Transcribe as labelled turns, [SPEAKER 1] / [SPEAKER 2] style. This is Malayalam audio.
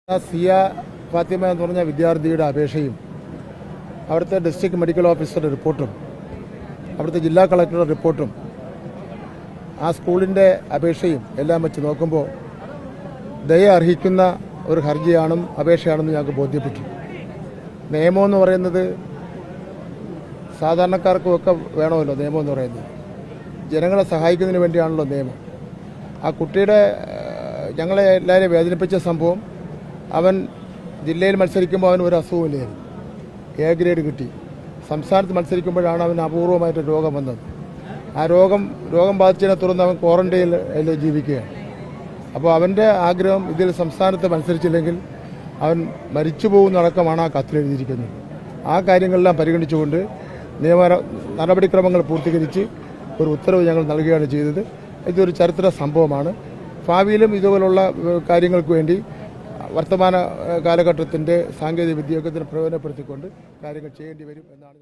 [SPEAKER 1] സിയ ഫാത്തിമ എന്ന് പറഞ്ഞ വിദ്യാർത്ഥിയുടെ അപേക്ഷയും അവിടുത്തെ ഡിസ്ട്രിക്ട് മെഡിക്കൽ ഓഫീസറുടെ റിപ്പോർട്ടും അവിടുത്തെ ജില്ലാ കളക്ടറുടെ റിപ്പോർട്ടും ആ സ്കൂളിൻ്റെ അപേക്ഷയും എല്ലാം വെച്ച് നോക്കുമ്പോൾ ദയ അർഹിക്കുന്ന ഒരു ഹർജിയാണെന്നും അപേക്ഷയാണെന്ന് ഞങ്ങൾക്ക് ബോധ്യപ്പെട്ടു. നിയമമെന്ന് പറയുന്നത് സാധാരണക്കാർക്കുമൊക്കെ വേണമല്ലോ. നിയമം എന്ന് പറയുന്നത് ജനങ്ങളെ സഹായിക്കുന്നതിന് വേണ്ടിയാണല്ലോ നിയമം. ആ കുട്ടിയുടെ ഞങ്ങളെ എല്ലാവരെയും വേദനിപ്പിച്ച സംഭവം, അവൻ ജില്ലയിൽ മത്സരിക്കുമ്പോൾ അവന് ഒരു അസുഖമില്ലായിരുന്നു, എ ഗ്രേഡ് കിട്ടി. സംസ്ഥാനത്ത് മത്സരിക്കുമ്പോഴാണ് അവന് അപൂർവമായിട്ട് രോഗം വന്നത്. ആ രോഗം ബാധിച്ചതിനെ തുടർന്ന് അവൻ ക്വാറന്റൈനിൽ ജീവിക്കുകയാണ്. അപ്പോൾ അവൻ്റെ ആഗ്രഹം ഇതിൽ സംസ്ഥാനത്ത് മത്സരിച്ചില്ലെങ്കിൽ അവൻ മരിച്ചു പോകുന്നതടക്കമാണ് ആ കത്തിലെഴുതിയിരിക്കുന്നത്. ആ കാര്യങ്ങളെല്ലാം പരിഗണിച്ചുകൊണ്ട് നിയമ നടപടിക്രമങ്ങൾ പൂർത്തീകരിച്ച് ഒരു ഉത്തരവ് ഞങ്ങൾ നൽകുകയാണ് ചെയ്തത്. ഇതൊരു ചരിത്ര സംഭവമാണ്. ഭാവിയിലും ഇതുപോലുള്ള കാര്യങ്ങൾക്ക് വേണ്ടി വർത്തമാന കാലഘട്ടത്തിൻ്റെ സാങ്കേതിക വിദ്യയൊക്കെ പ്രയോജനപ്പെടുത്തിക്കൊണ്ട് കാര്യങ്ങൾ ചെയ്യേണ്ടി വരും എന്നാണ്